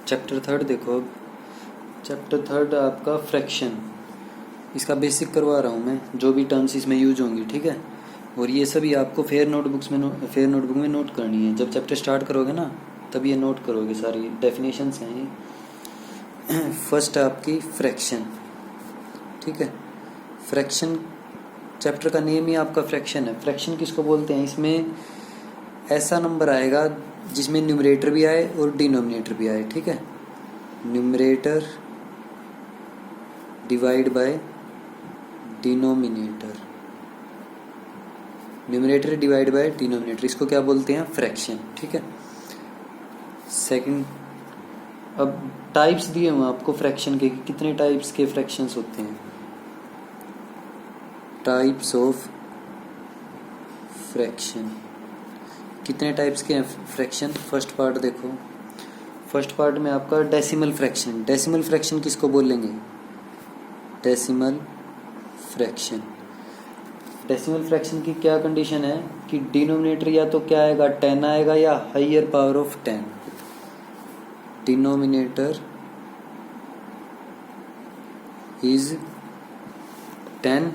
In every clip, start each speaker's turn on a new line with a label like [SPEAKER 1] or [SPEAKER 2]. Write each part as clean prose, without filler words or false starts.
[SPEAKER 1] Chapter third देखो अब। Chapter third आपका फ्रैक्शन, इसका बेसिक करवा रहा हूँ मैं, जो भी टर्म्स इसमें यूज होंगी, ठीक है। और ये सभी आपको फेयर नोटबुक में नोट करनी है। जब चैप्टर स्टार्ट करोगे ना तब ये नोट करोगे, सारी डेफिनेशंस हैं ये। फर्स्ट आपकी फ्रैक्शन, ठीक है। फ्रैक्शन चैप्टर का नेम ही आपका फ्रैक्शन है। फ्रैक्शन किसको बोलते हैं? इसमें ऐसा नंबर आएगा जिसमें न्यूमरेटर भी आए और डिनोमिनेटर भी आए, ठीक है। Numerator divide by denominator, numerator divide by denominator, इसको क्या बोलते हैं? फ्रैक्शन, ठीक है। सेकंड, अब टाइप्स दिए हुए आपको फ्रैक्शन के, कितने टाइप्स के फ्रैक्शंस होते हैं। टाइप्स ऑफ फ्रैक्शन, कितने टाइप्स के हैं फ्रैक्शन? फर्स्ट पार्ट देखो। फर्स्ट पार्ट में आपका डेसिमल फ्रैक्शन। डेसिमल फ्रैक्शन किसको बोलेंगे? Decimal fraction. डेसिमल फ्रैक्शन की क्या कंडीशन है कि डिनोमिनेटर या तो क्या आएगा, 10 आएगा, या higher power of 10। Denominator is 10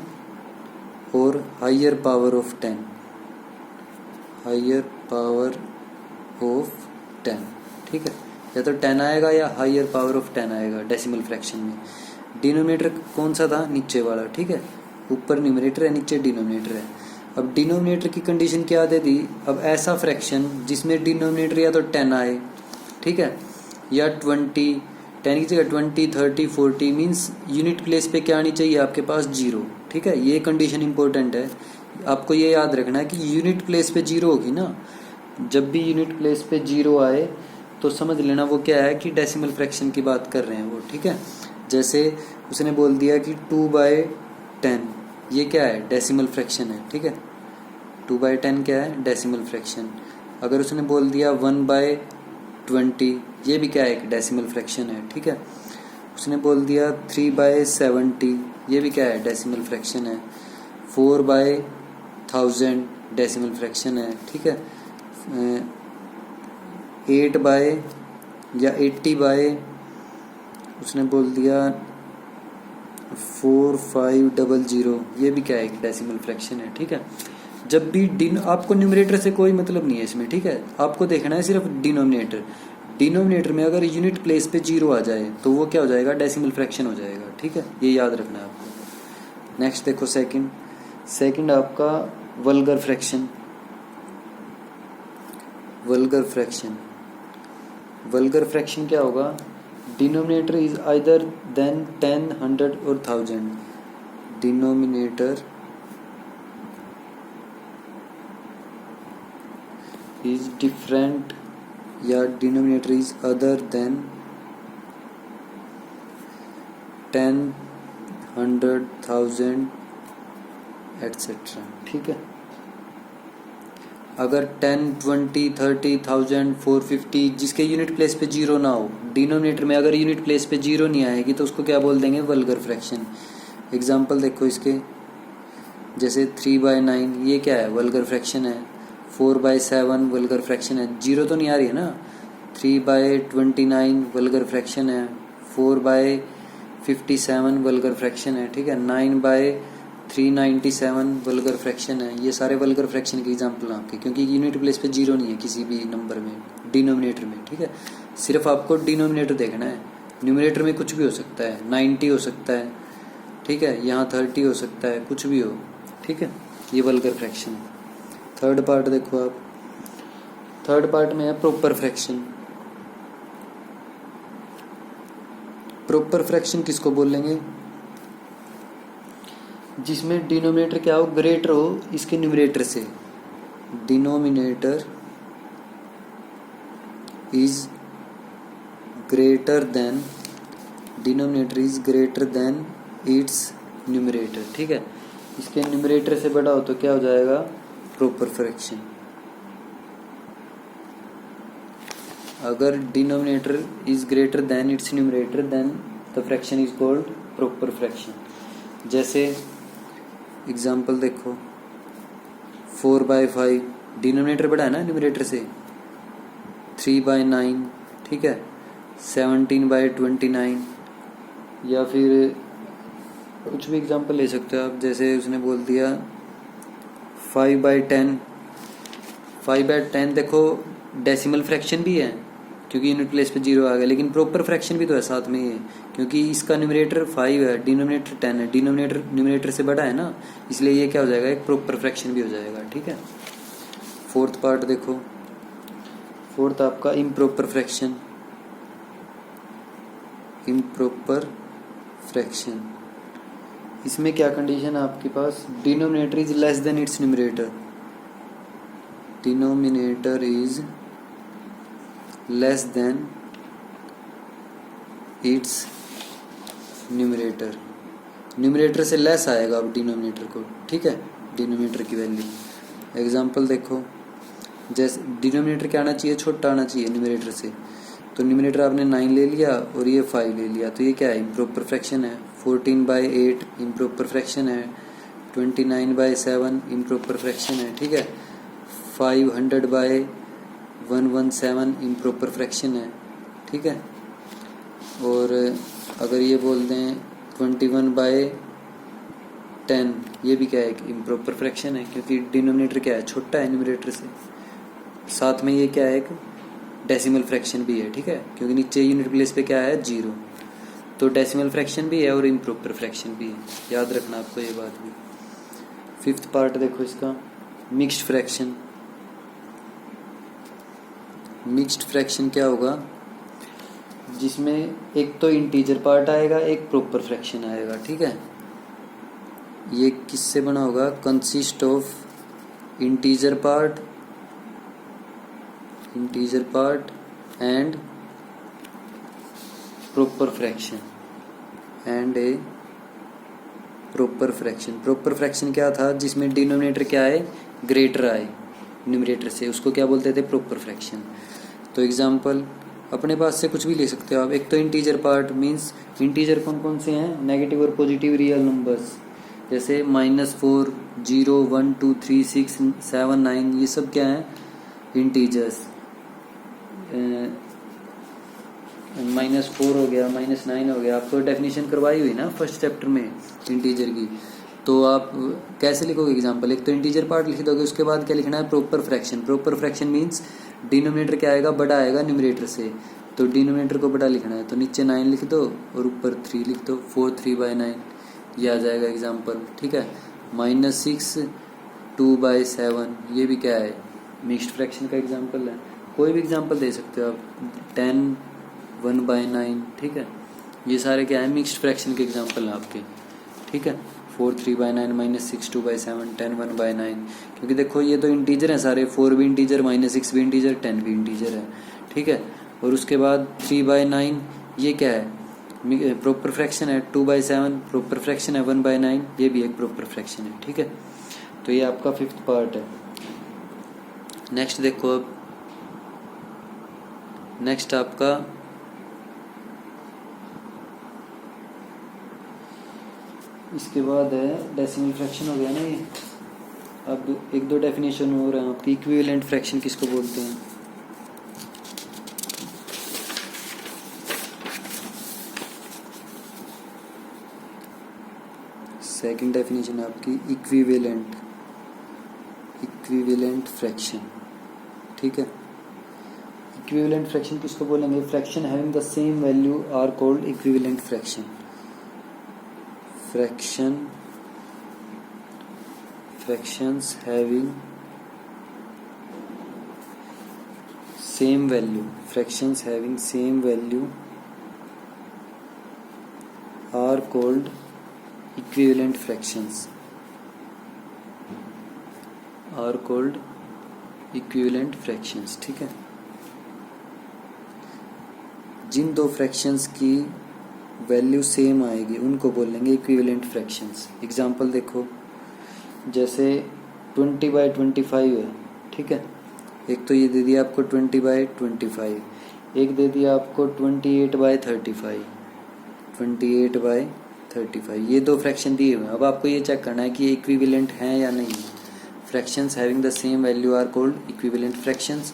[SPEAKER 1] और higher power of 10, higher power of 10, ठीक है। या तो 10 आएगा या हायर पावर ऑफ 10 आएगा डेसिमल फ्रैक्शन में। डिनोमिनेटर कौन सा था? नीचे वाला, ठीक है। ऊपर न्यूमरेटर है, नीचे डिनोमिनेटर है। अब डिनोमिनेटर की कंडीशन क्या दे दी? अब ऐसा फ्रैक्शन जिसमें डिनोमिनेटर या तो 10 आए, ठीक है, या 20, 10 की जगह 20, 30, 40, मीन्स यूनिट प्लेस पे क्या आनी चाहिए आपके पास? 0, ठीक है। ये कंडीशन इंपॉर्टेंट है, आपको ये याद रखना है कि यूनिट प्लेस पे 0 होगी ना। जब भी यूनिट प्लेस पे 0 आए तो समझ लेना वो क्या है कि डेसिमल फ्रैक्शन की बात कर रहे हैं वो, ठीक है। जैसे उसने बोल दिया कि 2/10, ये क्या है? डेसिमल फ्रैक्शन है, ठीक है। 2/10 क्या है? Decimal fraction. अगर उसने बोल दिया 1/20, ये भी क्या है? एक डेसिमल फ्रैक्शन है, ठीक है। उसने बोल दिया 3/70, ये भी क्या है? डेसिमल फ्रैक्शन है। 4/1000 डेसिमल फ्रैक्शन है, ठीक है। 80 उसने बोल दिया 4500, ये भी क्या है? एक डेसिमल फ्रैक्शन है, ठीक है। जब भी आपको न्यूमरेटर से कोई मतलब नहीं है इसमें, ठीक है। आपको देखना है सिर्फ डिनोमिनेटर। डिनोमिनेटर में अगर यूनिट प्लेस पे 0 आ जाए तो वो क्या हो जाएगा? डेसिमल फ्रैक्शन हो जाएगा, ठीक है। ये याद रखना है आपको। नेक्स्ट देखो सेकंड आपका vulgar fraction. Vulgar fraction, vulgar fraction क्या होगा? डिनोमिनेटर इज आइदर देन 10, 100 और 1000। डिनोमिनेटर इज डिफरेंट या denominator is other than 10, 100, 1000 etcetera, ठीक है। अगर 10, 20, 30, 1000, 450 जिसके यूनिट प्लेस पे 0 ना हो, डिनोमिनेटर में अगर यूनिट प्लेस पे 0 नहीं आएगी तो उसको क्या बोल देंगे? Vulgar fraction. एग्जाम्पल देखो इसके, जैसे 3/9, ये क्या है? वल्गर फ्रैक्शन है। 4/7 वल्गर फ्रैक्शन है, 0 तो नहीं आ रही है ना। 3/29 वल्गर फ्रैक्शन है। 4/57 वल्गर फ्रैक्शन है, ठीक है। 9/397 वल्गर फ्रैक्शन है। ये सारे वल्गर फ्रैक्शन के एग्जाम्पल आपके, क्योंकि यूनिट प्लेस पे 0 नहीं है किसी भी नंबर में, डिनोमिनेटर में, ठीक है। सिर्फ आपको डिनोमिनेटर देखना है। न्यूमरेटर में कुछ भी हो सकता है, 90 हो सकता है, ठीक है, यहाँ 30 हो सकता है, कुछ भी हो, ठीक है। ये वल्गर फ्रैक्शन। थर्ड पार्ट देखो आप। थर्ड पार्ट में है प्रॉपर फ्रैक्शन। प्रॉपर फ्रैक्शन किसको बोलेंगे? जिसमें डिनोमिनेटर क्या हो? ग्रेटर हो इसके न्यूमरेटर से। Denominator is greater then, denominator is greater than its numerator, ठीक है। इसके न्यूमरेटर से बड़ा हो तो क्या हो जाएगा? Proper fraction. अगर denominator is greater than its numerator then the fraction is called proper fraction. जैसे एग्जाम्पल देखो, 4/5 डिनोमिनेटर बड़ा है ना न्यूमरेटर से। 3/9, ठीक है। 17/29, या फिर कुछ भी एग्जांपल ले सकते हो आप। जैसे उसने बोल दिया 5/10। 5/10 देखो डेसिमल फ्रैक्शन भी है क्योंकि यूनिट प्लेस पे 0 आ गया, लेकिन प्रॉपर फ्रैक्शन भी तो है साथ में ही है, क्योंकि इसका न्यूमरेटर 5 है, डिनोमिनेटर 10 है, डिनोमिनेटर न्यूमरेटर से बड़ा है ना, इसलिए ये क्या हो जाएगा, एक प्रॉपर फ्रैक्शन भी हो जाएगा। ठीक है। फोर्थ पार्ट देखो, फोर्थ आपका इम्प्रॉपर फ्रैक्शन। इम्प्रॉपर फ्रैक्शन, इसमें क्या कंडीशन है आपके पास, denominator is less than its numerator. Denominator is less than its numerator. Numerator से लेस आएगा अब डिनोमिनेटर को। ठीक है, डिनोमिनेटर की वैल्यू। एग्जांपल देखो, जैसे डिनोमिनेटर क्या आना चाहिए, छोटा आना चाहिए न्यूमरेटर से, तो न्यूमरेटर आपने 9 ले लिया और ये 5 ले लिया, तो ये क्या है, इम्प्रॉपर फ्रैक्शन है। 14/8 इम्प्रॉपर फ्रैक्शन है। 29/7 इम्प्रॉपर फ्रैक्शन है। ठीक है। 500/117 इम्प्रॉपर फ्रैक्शन है। ठीक है। और अगर ये बोल दें 21/10, ये भी क्या है, इम्प्रॉपर फ्रैक्शन है, क्योंकि डिनोमिनेटर क्या है, छोटा है न्यूमरेटर से, साथ में ये क्या है, एक डेसिमल फ्रैक्शन भी है। ठीक है, क्योंकि नीचे यूनिट प्लेस पे क्या है, 0, तो डेसिमल फ्रैक्शन भी है और इम्प्रॉपर फ्रैक्शन भी है, याद रखना आपको ये बात भी। फिफ्थ पार्ट देखो इसका, मिक्स्ड फ्रैक्शन। मिक्स्ड फ्रैक्शन क्या होगा, जिसमें एक तो इंटीजर पार्ट आएगा, एक प्रॉपर फ्रैक्शन आएगा। ठीक है। ये किससे बना होगा, consist of integer part and proper fraction and A proper fraction. Proper fraction क्या था, जिसमें डिनोमिनेटर क्या है, ग्रेटर आए न्यूमरेटर से, उसको क्या बोलते थे, प्रॉपर फ्रैक्शन। तो एग्जांपल अपने पास से कुछ भी ले सकते हो आप। एक तो इंटीजर पार्ट, मींस इंटीजर कौन कौन से हैं, नेगेटिव और पॉजिटिव रियल नंबर्स, जैसे -4, 0, 1, 2, 3, 6, 7, 9, ये सब क्या है, इंटीजर्स। -4 हो गया, -9 हो गया, आपको डेफिनेशन करवाई हुई ना फर्स्ट चैप्टर में इंटीजर की, तो आप कैसे लिखोगे एग्जांपल, एक तो इंटीजर पार्ट लिख दोगे, उसके बाद क्या लिखना है, proper fraction. Proper fraction means denominator क्या आएगा, बड़ा आएगा न्यूमरेटर से, तो डिनोमिनेटर को बड़ा लिखना है, तो नीचे 9 लिख दो और ऊपर 3 लिख दो, 4 3/9, ये आ जाएगा एग्जांपल। ठीक है। -6 2/7, ये भी क्या है, मिक्स्ड फ्रैक्शन का एग्जांपल है। कोई भी एग्जांपल दे सकते हो आप, 10 1/9। ठीक है, ये सारे क्या है, मिक्स्ड फ्रैक्शन के एग्जांपल हैं आपके। ठीक है। 4 3/9, -6 2/7, 10 1/9, क्योंकि देखो ये तो इंटीजर हैं सारे, 4 भी इंटीजर, -6 भी इंटीजर, 10 भी इंटीजर है। ठीक है। और उसके बाद 3/9, ये क्या है, प्रॉपर फ्रैक्शन है। 2/7 प्रॉपर फ्रैक्शन है। 1/9 ये भी एक प्रॉपर फ्रैक्शन है। ठीक है। तो ये आपका फिफ्थ पार्ट है। नेक्स्ट देखो, अब नेक्स्ट आपका इसके बाद है डेसिमल फ्रैक्शन हो गया ना ये। अब एक दो डेफिनेशन हो रहा है आपकी। इक्विवेलेंट फ्रैक्शन किसको बोलते हैं, सेकंड डेफिनेशन है आपकी इक्विवेलेंट फ्रैक्शन। ठीक है। इक्विवेलेंट फ्रैक्शन किसको बोलेंगे, fraction having the same value are called equivalent fraction. fractions having same value are called equivalent fractions। ठीक है। जिन दो फ्रैक्शंस की वैल्यू सेम आएगी उनको बोलेंगे इक्विवेलेंट फ्रैक्शंस। एग्जांपल देखो, जैसे 20/25 है। ठीक है। एक तो ये दे दिया आपको 20/25, एक दे दिया आपको 28/35। ये दो फ्रैक्शन दिए हुए हैं। अब आपको ये चेक करना है कि ये इक्विवेलेंट हैं या नहीं। Fractions having the same value are called equivalent fractions.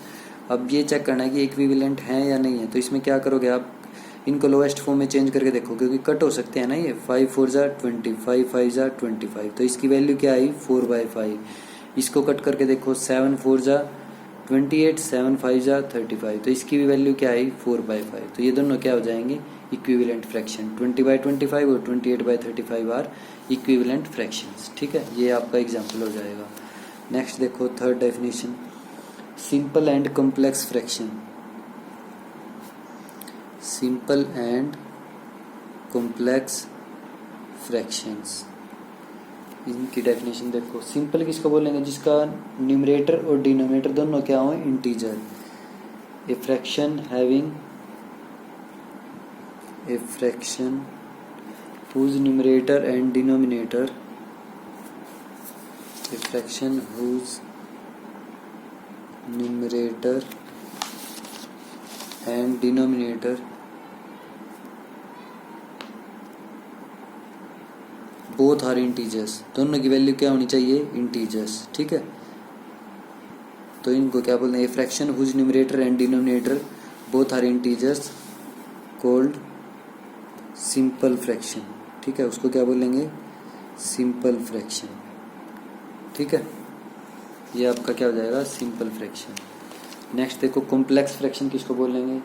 [SPEAKER 1] अब ये चेक करना है कि इक्विवेलेंट हैं या नहीं है। तो इसमें क्या करोगे आप, इनको लोएस्ट फॉर्म में चेंज करके देखो, क्योंकि कट हो सकते हैं ना ये। 5 4 ज़ा 20, 5 5 ज़ा 25, तो इसकी वैल्यू क्या आई 4/5। इसको कट करके देखो, 7 4 ज़ा 28, 7 5 ज़ा 35, तो इसकी भी वैल्यू क्या आई 4/5। तो ये दोनों क्या हो जाएंगे इक्विवेलेंट फ्रैक्शन। 20/25 और 28/35 आर इक्विवेलेंट फ्रैक्शंस। ठीक है, ये आपका एग्जाम्पल हो जाएगा। नेक्स्ट देखो third definition, simple and complex fraction. Simple and complex fractions, इनकी डेफिनेशन देखो। सिंपल किसको बोलेंगे, जिसका न्यूमरेटर और डिनोमिनेटर दोनों क्या हो integer. A fraction having a fraction whose numerator and denominator, a fraction whose numerator and denominator both are integers, दोनों की वैल्यू क्या होनी चाहिए इंटीजर्स। ठीक है, तो इनको क्या बोलते हैं, fraction whose numerator and denominator both are integers called simple fraction. ठीक है, उसको क्या बोलेंगे सिंपल फ्रैक्शन। ठीक है, ये आपका क्या हो जाएगा सिंपल फ्रैक्शन। नेक्स्ट देखो कॉम्प्लेक्स फ्रैक्शन किसको बोलेंगे,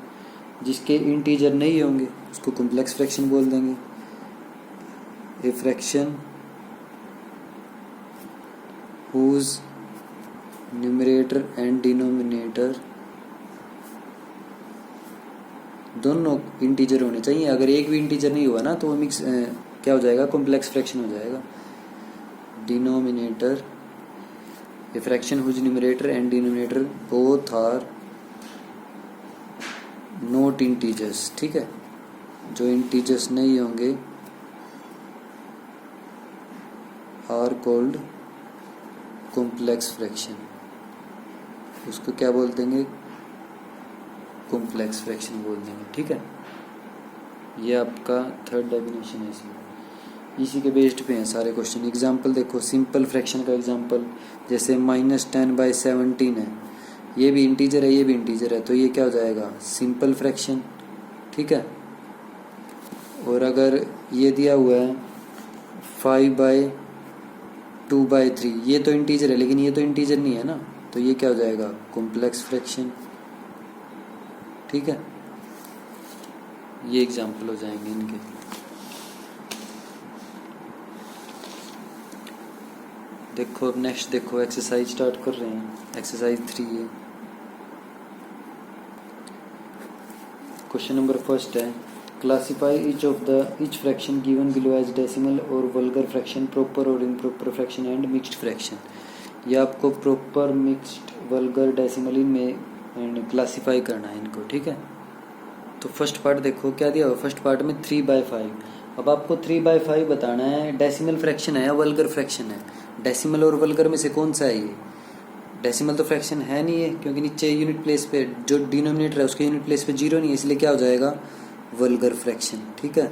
[SPEAKER 1] जिसके इंटीजर नहीं होंगे उसको कॉम्प्लेक्स फ्रैक्शन बोल देंगे। A fraction whose numerator and denominator दोनों इंटीजर होने चाहिए। अगर एक भी इंटीजर नहीं हुआ ना तो वो मिक्स क्या हो जाएगा कॉम्प्लेक्स फ्रैक्शन हो जाएगा। Denominator, a fraction whose numerator and denominator both are not integers. ठीक है, जो इंटीजर्स नहीं होंगे आर कॉल्ड कॉम्प्लेक्स फ्रैक्शन, उसको क्या बोल देंगे कॉम्प्लेक्स फ्रैक्शन बोल देंगे। ठीक है, ये आपका थर्ड डेफिनेशन है इसमें, इसी के बेस्ड पे हैं सारे क्वेश्चन। एग्जांपल देखो, सिंपल फ्रैक्शन का एग्जांपल जैसे -10/17 है, ये भी इंटीजर है ये भी इंटीजर है, तो ये क्या हो जाएगा सिंपल फ्रैक्शन। ठीक है, और अगर ये दिया हुआ है 5/2/3, ये तो इंटीजर है लेकिन ये तो इंटीजर नहीं है ना, तो ये क्या हो जाएगा कॉम्प्लेक्स फ्रैक्शन। ठीक है, ये एग्जाम्पल हो जाएंगे इनके। देखो अब नेक्स्ट देखो एक्सरसाइज स्टार्ट कर रहे हैं। एक्सरसाइज 3 है, क्वेश्चन नंबर फर्स्ट है, classify each fraction given below as decimal और वल्गर फ्रैक्शन, प्रॉपर और improper fraction and mixed fraction. ये आपको प्रॉपर, मिक्स्ड, वल्गर, डेसिमल में क्लासिफाई करना है इनको। ठीक है, तो फर्स्ट पार्ट देखो क्या दिया हुआ, फर्स्ट पार्ट में 3/5। अब आपको 3/5 बताना है डेसिमल फ्रैक्शन है या वल्गर फ्रैक्शन है। डेसिमल और वल्गर में से कौन सा है ये, डेसिमल तो फ्रैक्शन है नहीं है क्योंकि नीचे यूनिट प्लेस पे जो डिनोमिनेटर है उसके यूनिट प्लेस पे 0 नहीं है, इसलिए क्या हो जाएगा वल्गर फ्रैक्शन। ठीक है,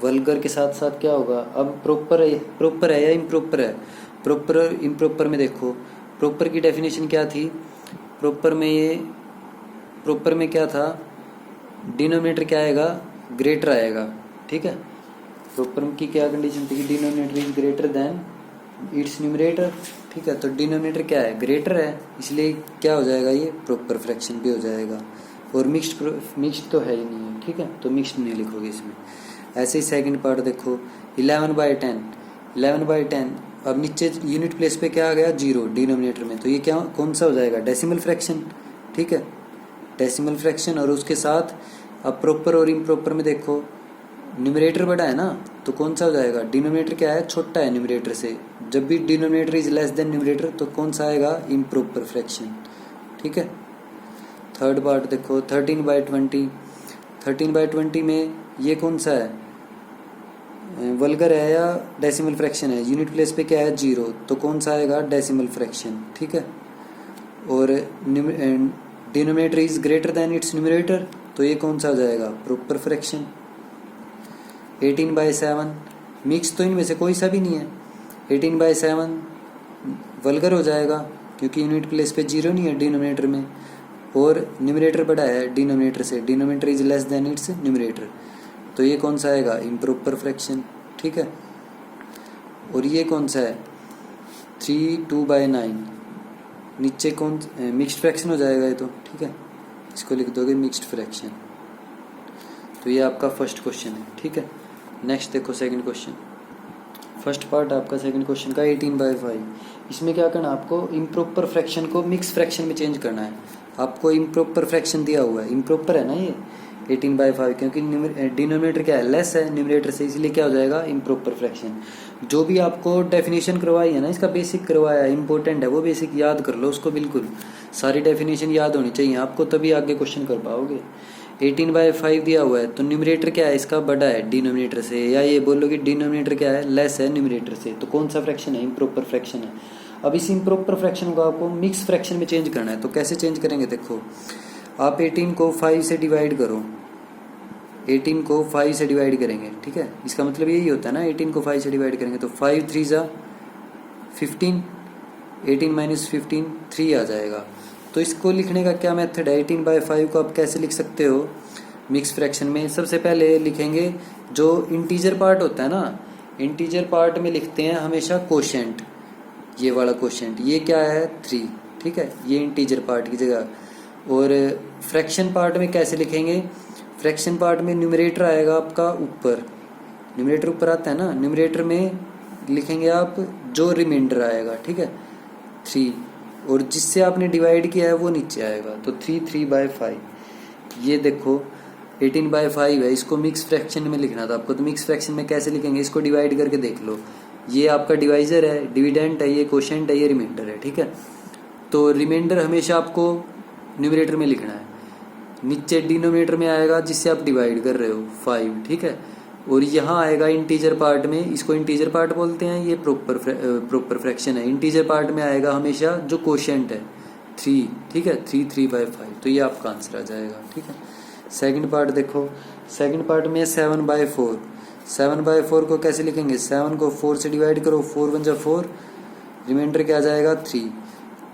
[SPEAKER 1] वल्गर के साथ साथ क्या होगा, अब प्रॉपर है या इम्प्रॉपर है। प्रॉपर और इम्प्रॉपर में देखो, प्रॉपर की डेफिनेशन क्या थी, प्रॉपर में क्या था, डिनोमिनेटर क्या आएगा ग्रेटर आएगा। ठीक है, प्रॉपर की क्या कंडीशन थी कि denominator is greater than its numerator. ठीक है, तो डिनोमिनेटर क्या है ग्रेटर है, इसलिए क्या हो जाएगा ये प्रॉपर फ्रैक्शन भी हो जाएगा। और मिक्स्ड तो है ही नहीं है। ठीक है, तो मिक्स्ड नहीं लिखोगे इसमें। ऐसे ही सेकंड पार्ट देखो 11/10। अब नीचे यूनिट प्लेस पे क्या आ गया 0 डिनोमिनेटर में, तो ये क्या कौन सा हो जाएगा डेसिमल फ्रैक्शन। ठीक है, डेसिमल फ्रैक्शन। और उसके साथ अब प्रॉपर और इम्प्रॉपर में देखो, न्यूमरेटर बड़ा है ना तो कौन सा हो जाएगा, डिनोमिनेटर क्या है छोटा है न्यूमरेटर से। जब भी denominator is less then numerator तो कौन सा आएगा इम्प्रॉपर फ्रैक्शन। ठीक है, थर्ड पार्ट देखो 13/20। 13/20 में ये कौन सा है, वल्गर है या डेसिमल फ्रैक्शन है। यूनिट प्लेस पे क्या है 0, तो कौन सा आएगा डेसिमल फ्रैक्शन। ठीक है, और denominator is greater than its numerator, तो ये कौन सा हो जाएगा प्रॉपर फ्रैक्शन। 18/7 मिक्स तो इनमें से कोई सा भी नहीं है, 18/7 वल्गर हो जाएगा क्योंकि यूनिट प्लेस पे 0 नहीं है डिनोमिनेटर में। और न्यूमरेटर बड़ा है डिनोमिनेटर से, denominator is less than its numerator, तो ये कौन सा आएगा, इम्प्रॉपर फ्रैक्शन, ठीक है। और ये कौन सा है, 3/2/9, नीचे कौन, मिक्स्ड फ्रैक्शन हो जाएगा ये तो, ठीक है, इसको लिख दोगे मिक्स्ड फ्रैक्शन। तो ये आपका फर्स्ट क्वेश्चन है, ठीक है। नेक्स्ट देखो सेकंड क्वेश्चन, फर्स्ट पार्ट आपका सेकंड क्वेश्चन का 18/5। इसमें क्या करना, आपको इम्प्रॉपर फ्रैक्शन को मिक्स फ्रैक्शन में चेंज करना है। आपको इम्प्रॉपर फ्रैक्शन दिया हुआ है, इम्प्रॉपर है ना ये 18/5, क्योंकि डिनोमिनेटर क्या है, लेस है न्यूमरेटर से, इसलिए क्या हो जाएगा, इम्प्रॉपर फ्रैक्शन। जो भी आपको डेफिनेशन करवाई है ना, इसका बेसिक करवाया है, इंपॉर्टेंट है, वो बेसिक याद कर लो उसको, बिल्कुल सारी डेफिनेशन याद होनी चाहिए आपको, तभी आगे क्वेश्चन कर पाओगे। 18/5 दिया हुआ है, तो न्यूमरेटर क्या है इसका, बड़ा है डिनोमिनेटर से, या ये बोलो कि डिनोमिनेटर क्या है, लेस है न्यूमरेटर से, तो कौन सा फ्रैक्शन है, इम्प्रॉपर फ्रैक्शन है। अब इस इम्प्रॉपर फ्रैक्शन को आपको मिक्स फ्रैक्शन में चेंज करना है, तो कैसे चेंज करेंगे, देखो आप 18 को 5 से डिवाइड करो, 18 को 5 से डिवाइड करेंगे, ठीक है, इसका मतलब यही होता है ना, 18 को 5 से डिवाइड करेंगे तो 5 3 जा 15, 18 - 15 3 आ जाएगा। तो इसको लिखने का क्या मेथड है, 18/5 को आप कैसे लिख सकते हो मिक्स फ्रैक्शन में। सबसे पहले लिखेंगे जो इंटीजर पार्ट होता है ना, इंटीजर पार्ट में लिखते हैं हमेशा कोशेंट, ये वाला कोशेंट, ये क्या है 3, ठीक है, ये इंटीजर पार्ट की जगह। और फ्रैक्शन पार्ट में कैसे लिखेंगे, फ्रैक्शन पार्ट में न्यूमरेटर आएगा आपका ऊपर, न्यूमरेटर ऊपर आता है ना, न्यूमरेटर में लिखेंगे आप जो रिमाइंडर आएगा, ठीक है 3, और जिससे आपने डिवाइड किया है वो नीचे आएगा, तो 3/5। ये देखो 18/5 है, इसको मिक्स फ्रैक्शन में लिखना था आपको, तो मिक्स फ्रैक्शन में कैसे लिखेंगे, इसको डिवाइड करके देख लो, ये आपका डिवाइजर है, डिविडेंट है, ये कोशेंट है, ये रिमाइंडर है, ठीक है। तो रिमाइंडर हमेशा आपको न्यूमरेटर में लिखना है, नीचे डिनोमिनेटर में आएगा जिससे आप डिवाइड कर रहे हो 5, ठीक है, और यहाँ आएगा इंटीजर पार्ट में, इसको इंटीजर पार्ट बोलते हैं, ये प्रॉपर फ्रैक्शन है। इंटीजर पार्ट में आएगा हमेशा जो कोशेंट है 3, ठीक है, 3/5, तो ये आपका आंसर आ जाएगा, ठीक है। सेकंड पार्ट देखो, सेकंड पार्ट में 7/4, 7/4 को कैसे लिखेंगे, 7 को 4 से डिवाइड करो, 4 1 जा 4, रिमाइंडर क्या आ जाएगा 3,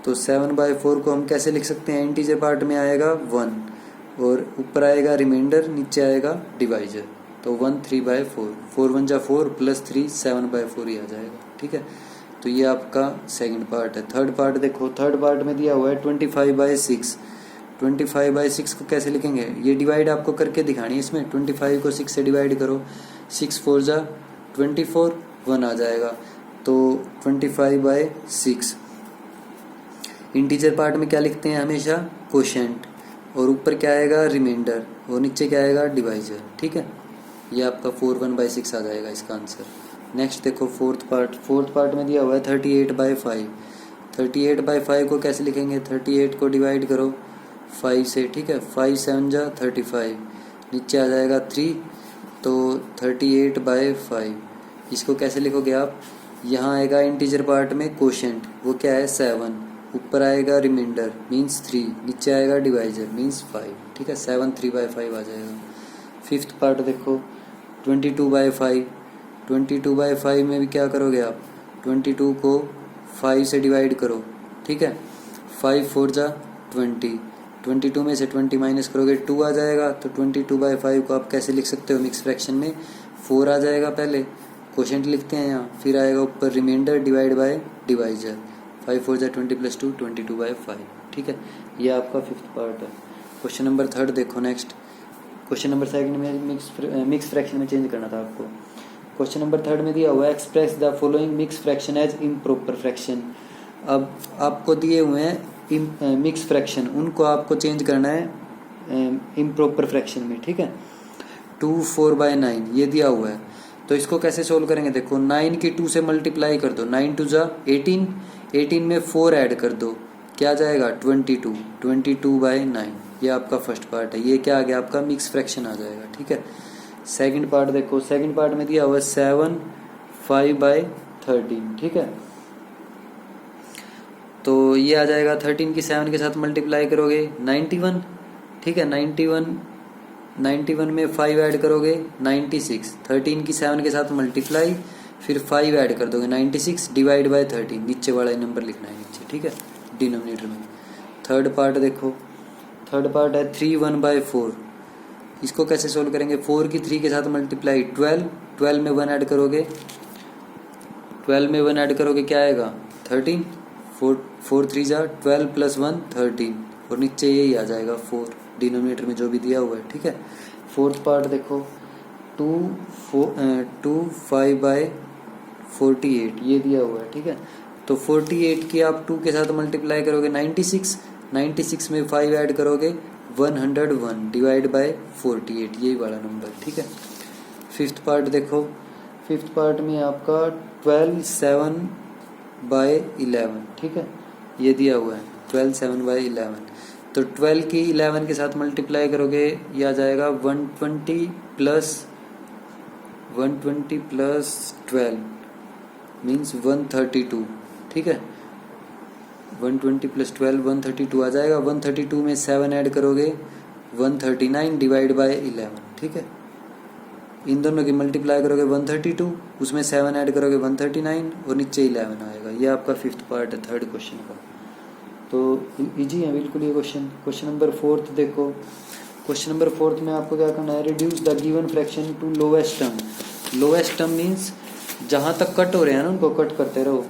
[SPEAKER 1] तो 7/4 को हम कैसे लिख सकते हैं, इंटीजर पार्ट में आएगा 1, और ऊपर आएगा रिमाइंडर, नीचे आएगा डिवाइजर, तो 1/3/4, 4 1 जा 4 + 3 7/4 ही आ जाएगा, ठीक है। तो ये आपका सेकंड पार्ट है। थर्ड पार्ट देखो, थर्ड पार्ट में दिया हुआ है 25/6, 25/6 को कैसे लिखेंगे, ये डिवाइड आपको करके दिखानी है इसमें, 25 को 6 से डिवाइड करो, 6 4 जा 24, 1 आ जाएगा, तो 25/6। इंटीजर पार्ट में क्या लिखते हैं हमेशा, कोशेंट, और ऊपर क्या आएगा रिमाइंडर, और नीचे क्या आएगा डिवाइजर, ठीक है। ये आपका 41/6 आ जाएगा इसका आंसर। नेक्स्ट देखो फोर्थ पार्ट, फोर्थ पार्ट में दिया हुआ है 38/5, 38/5 को कैसे लिखेंगे, 38 को डिवाइड करो 5 से, ठीक है, 5 7 जा 35, नीचे आ जाएगा 3, तो 38/5। इसको कैसे लिखोगे आप, यहाँ आएगा इंटीजर पार्ट में कोशेंट, वो क्या है 7, ऊपर आएगा रिमाइंडर मीन्स 3, नीचे आएगा डिवाइजर मीन्स 5, ठीक है, 7 3/5 आ जाएगा। फिफ्थ पार्ट देखो 22/5, 22/5 में भी क्या करोगे आप, 22 को 5 से डिवाइड करो, ठीक है, 5 4 जा 20, 22 में से 20 माइनस करोगे 2 आ जाएगा, तो 22/5 को आप कैसे लिख सकते हो मिक्स फ्रैक्शन में, 4 आ जाएगा, पहले कोशेंट लिखते हैं यहाँ, फिर आएगा ऊपर रिमाइंडर डिवाइड बाय डिवाइजर, 5 4 जा 20 + 2 22/5, ठीक है। ये आपका फिफ्थ पार्ट है। क्वेश्चन नंबर थर्ड देखो, नेक्स्ट क्वेश्चन नंबर सेकंड में मिक्स फ्रैक्शन में चेंज करना था आपको। क्वेश्चन नंबर थर्ड में दिया हुआ है express the following mix fraction as improper fraction. अब आपको दिए हुए हैं मिक्स फ्रैक्शन, उनको आपको चेंज करना है इम्प्रॉपर फ्रैक्शन में, ठीक है। 2 4/9 ये दिया हुआ है, तो इसको कैसे सोल्व करेंगे, देखो 9 की 2 से मल्टीप्लाई कर दो, 9 2 जा 18, 18 में 4 ऐड कर दो, क्या जाएगा 22, 22/9, ये आपका फर्स्ट पार्ट है। ये क्या आ गया आपका मिक्स फ्रैक्शन आ जाएगा, ठीक है। सेकंड पार्ट देखो, सेकंड पार्ट में दिया हुआ है 7 5/13, ठीक है, तो ये आ जाएगा 13 की 7 के साथ मल्टीप्लाई करोगे 91, ठीक है, 91 में 5 ऐड करोगे 96, 13 की 7 के साथ मल्टीप्लाई, फिर 5 ऐड कर दोगे 96 डिवाइड बाय 13, नीचे वाला नंबर लिखना है नीचे, ठीक है, डिनोमिनेटर में। थर्ड पार्ट देखो, थर्ड पार्ट है 3 1/4। इसको कैसे सोल्व करेंगे? 4 की 3 के साथ मल्टीप्लाई 12 में 1 ऐड करोगे, 12 में 1 ऐड करोगे क्या आएगा 13, 4 3 जा 12 प्लस 1 13, और नीचे यही आ जाएगा 4 डिनोमिनेटर में जो भी दिया हुआ है। ठीक है, फोर्थ पार्ट देखो 2 5/48 ये दिया हुआ है। ठीक है, तो 48 की आप 2 के साथ मल्टीप्लाई करोगे 96 में 5 ऐड करोगे 101 डिवाइड बाय 48, यही वाला नंबर। ठीक है, फिफ्थ पार्ट देखो, फिफ्थ पार्ट में आपका 12 7/11। ठीक है, ये दिया हुआ है 12 7/11, तो 12 की 11 के साथ मल्टीप्लाई करोगे ये आ जाएगा 120 प्लस 12 मीन्स 132। ठीक है, 120 प्लस 12 132 आ जाएगा। 132 में 7 ऐड करोगे 139 डिवाइड बाय 11। ठीक है, इन दोनों की मल्टीप्लाई करोगे 132, उसमें 7 ऐड करोगे 139 और नीचे 11 आएगा। ये आपका फिफ्थ पार्ट है थर्ड क्वेश्चन का। तो इजी है बिल्कुल ये क्वेश्चन। क्वेश्चन नंबर फोर्थ देखो, क्वेश्चन नंबर फोर्थ में आपको क्या करना है, reduce the given fraction to lowest term. Lowest term means जहाँ तक कट हो रहे हैं ना उनको कट करते रहो,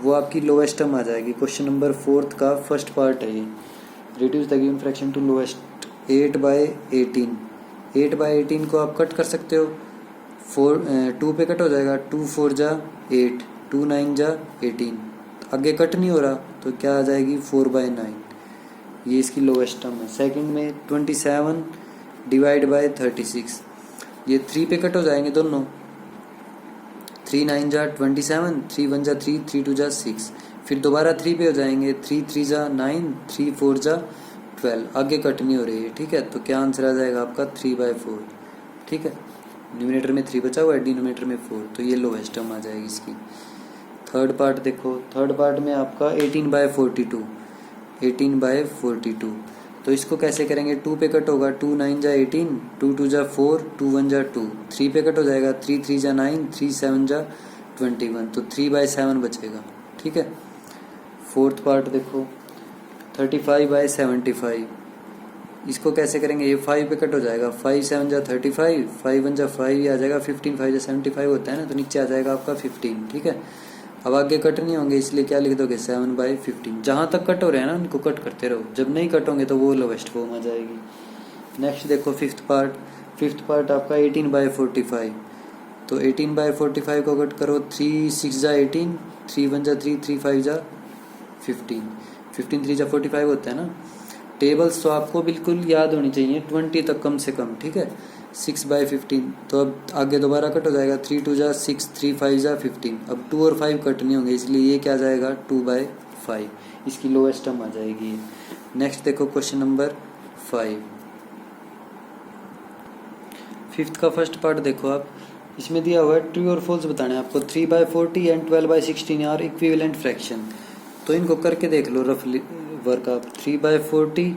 [SPEAKER 1] वो आपकी लोएस्ट टर्म आ जाएगी। क्वेश्चन नंबर फोर्थ का फर्स्ट पार्ट है ये, reduce the given fraction to lowest 8/18। 8/18 को आप कट कर सकते हो, 2 पे कट हो जाएगा, 2 4 जा 8, 2 9 जा 18, आगे कट नहीं हो रहा तो क्या आ जाएगी 4/9, ये इसकी लोएस्ट टर्म है। सेकंड में 27 डिवाइड बाय 36, ये 3 पे कट हो जाएंगे दोनों, 3 9 जा 27, 3 1 जा 3, 3 2 जा 6, फिर दोबारा 3 पे हो जाएंगे, 3 3 जा 9, 3 4 जा 12, आगे कट नहीं हो रही है। ठीक है, तो क्या आंसर आ जाएगा आपका 3/4। ठीक है, न्यूमरेटर में 3 बचा हुआ है, डिनोमिनेटर में 4, तो ये लोएस्ट टर्म आ जाएगी इसकी। थर्ड पार्ट देखो, थर्ड पार्ट में आपका 18/42, 18/42, तो इसको कैसे करेंगे, 2 पे कट होगा, 2 9 जा 18, 2 2 जा 4, 2 1 जा 2, 3 पे कट हो जाएगा, 3 3 जा 9, 3 7 जा 21, तो 3/7 बचेगा। ठीक है, फोर्थ पार्ट देखो 35/75, इसको कैसे करेंगे, ये 5 पे कट हो जाएगा, 5 7 जा 35, 5 1 जा 5, ये आ जाएगा 15, 5 जा 75 होता है ना, तो नीचे आ जाएगा आपका 15। ठीक है, अब आगे कट नहीं होंगे इसलिए क्या लिख दोगे 7/15, जहाँ तक कट हो रहे हैं ना उनको कट करते रहो, जब नहीं कट होंगे तो वो लोवेस्ट फॉर्म आ जाएगी। नेक्स्ट देखो फिफ्थ पार्ट, फिफ्थ पार्ट आपका 18/45, तो 18/45 को कट करो, 3 6 जा 18, 3 1 जा 3, 3 5 जा 15, 15 3 जा 45 होता है ना। टेबल्स तो आपको बिल्कुल याद होनी चाहिए 20 तक कम से कम। ठीक है, 6/15, तो अब आगे दोबारा कट हो जाएगा, 3 2 जा 6, 3 5 जा 15, अब 2 और 5 कट नहीं होंगे इसलिए ये क्या जाएगा 2/5, इसकी लोएस्ट टर्म आ जाएगी। नेक्स्ट देखो क्वेश्चन नंबर 5, फिफ्थ का फर्स्ट पार्ट देखो आप, इसमें दिया हुआ है ट्रू और फॉल्स बताना है आपको। 3/40 एंड 12/16 आर इक्विवेलेंट फ्रैक्शन, तो इनको करके देख लो रफली वर्क आप। 3/40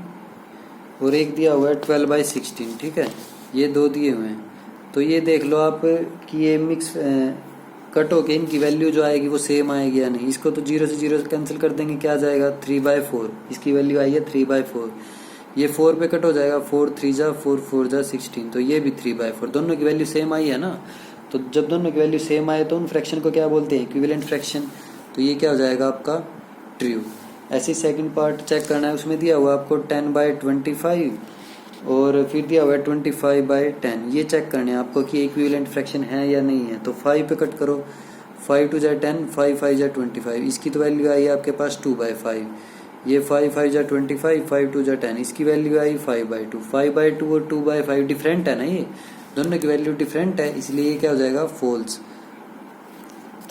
[SPEAKER 1] और एक दिया हुआ है 12/16। ठीक है, ये दो दिए हुए हैं, तो ये देख लो आप कि ये मिक्स कट होके इनकी वैल्यू जो आएगी वो सेम आएगी या नहीं। इसको तो 0 से 0 कैंसिल कर देंगे, क्या आ जाएगा 3/4, इसकी वैल्यू आई है 3/4, ये 4 पे कट हो जाएगा, 4 3 जा 4, 4 जा 16, तो ये भी 3/4, दोनों की वैल्यू सेम आई है ना। तो जब दोनों की वैल्यू सेम आए तो उन फ्रैक्शन को क्या बोलते हैं, इक्विवेलेंट फ्रैक्शन, तो ये क्या हो जाएगा आपका ट्रू। ऐसे सेकंड पार्ट चेक करना है, उसमें दिया हुआ आपको 10/25 और फिर दिया हुआ है 25/10, ये चेक करने हैं आपको कि इक्विवेलेंट फ्रैक्शन है या नहीं है। तो 5 पे कट करो, 5 2 जा 10, 5 5 जा 25, इसकी तो वैल्यू आई है आपके पास 2/5, ये 5 5 जा 25, 5 2 जा 10, इसकी वैल्यू आई 5/2, 5/2 और 2/5 डिफरेंट है ना, ये दोनों की वैल्यू डिफरेंट है, इसलिए ये क्या हो जाएगा फॉल्स।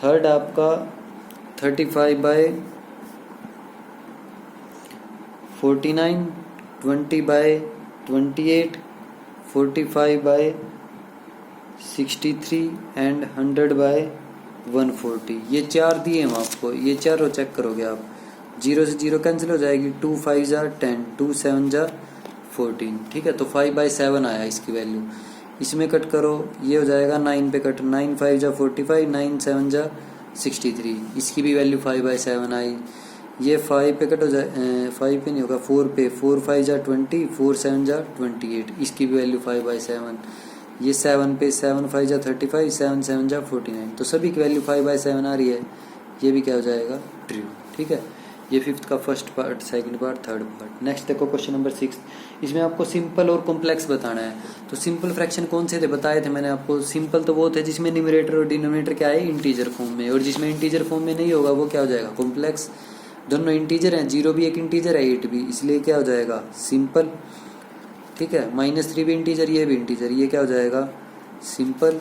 [SPEAKER 1] थर्ड आपका 35/49, 20/28, 45/63 एंड 100/140, ये चार दिए हैं आपको, ये चारों चेक करोगे आप, 0 से 0 कैंसिल हो जाएगी, 2 5 जा 10, 2 7 जा 14। ठीक है, तो 5/7 आया इसकी वैल्यू। इसमें कट करो, ये हो जाएगा 9 पे कट, 9 5 जा 45, 9 7 जा 63, इसकी भी वैल्यू 5/7 आई। ये 5 पे कट हो जाए, 5 पे नहीं होगा, 4 पे, 4 5 जा 20, 4 7 जा 28, इसकी भी वैल्यू 5/7। ये 7 पे 7 5 जा 35, 7 7 जा 49, तो सभी की वैल्यू 5/7 आ रही है, ये भी क्या हो जाएगा, ट्रू। ठीक है, ये फिफ्थ का first part, second part, third part. Next देखो क्वेश्चन नंबर 6, इसमें आपको सिंपल और कॉम्प्लेक्स बताना है। तो सिंपल फ्रैक्शन कौन से थे बताए थे मैंने आपको, सिंपल तो वो थे जिसमें न्यूमरेटर और डिनोमिनेटर क्या है, इंटीजर फॉर्म में, और जिसमें इंटीजर फॉर्म में नहीं होगा वो क्या हो जाएगा, कॉम्प्लेक्स। दोनों इंटीजर हैं, 0 भी एक इंटीजर है, 8 भी, इसलिए क्या हो जाएगा, सिंपल। ठीक है, -3 भी इंटीजर, ये भी इंटीजर, ये क्या हो जाएगा, सिंपल।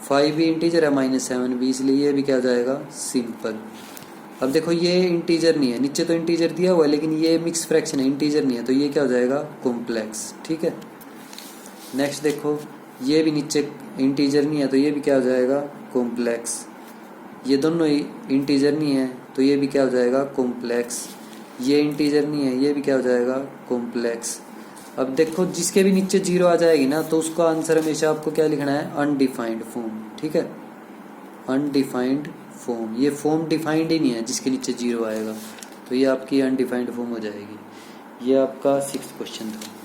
[SPEAKER 1] 5 भी इंटीजर है, -7 भी, इसलिए ये भी क्या हो जाएगा, सिंपल। अब देखो ये इंटीजर नहीं है, नीचे तो इंटीजर दिया हुआ है लेकिन ये मिक्स फ्रैक्शन है, इंटीजर नहीं है, तो ये क्या हो जाएगा, कॉम्प्लेक्स। ठीक है, नेक्स्ट देखो, ये भी नीचे इंटीजर नहीं है, तो ये भी क्या हो जाएगा, कॉम्प्लेक्स। ये दोनों ही इंटीजर नहीं है, तो ये भी क्या हो जाएगा, कॉम्प्लेक्स। ये इंटीजर नहीं है, ये भी क्या हो जाएगा, कॉम्प्लेक्स। अब देखो जिसके भी नीचे 0 आ जाएगी ना, तो उसका आंसर हमेशा आपको क्या लिखना है, अनडिफाइंड फॉर्म। ठीक है, अनडिफाइंड फॉर्म, ये फॉर्म डिफाइंड ही नहीं है जिसके नीचे 0 आएगा, तो ये आपकी अनडिफाइंड फॉर्म हो जाएगी। ये आपका 6th क्वेश्चन था।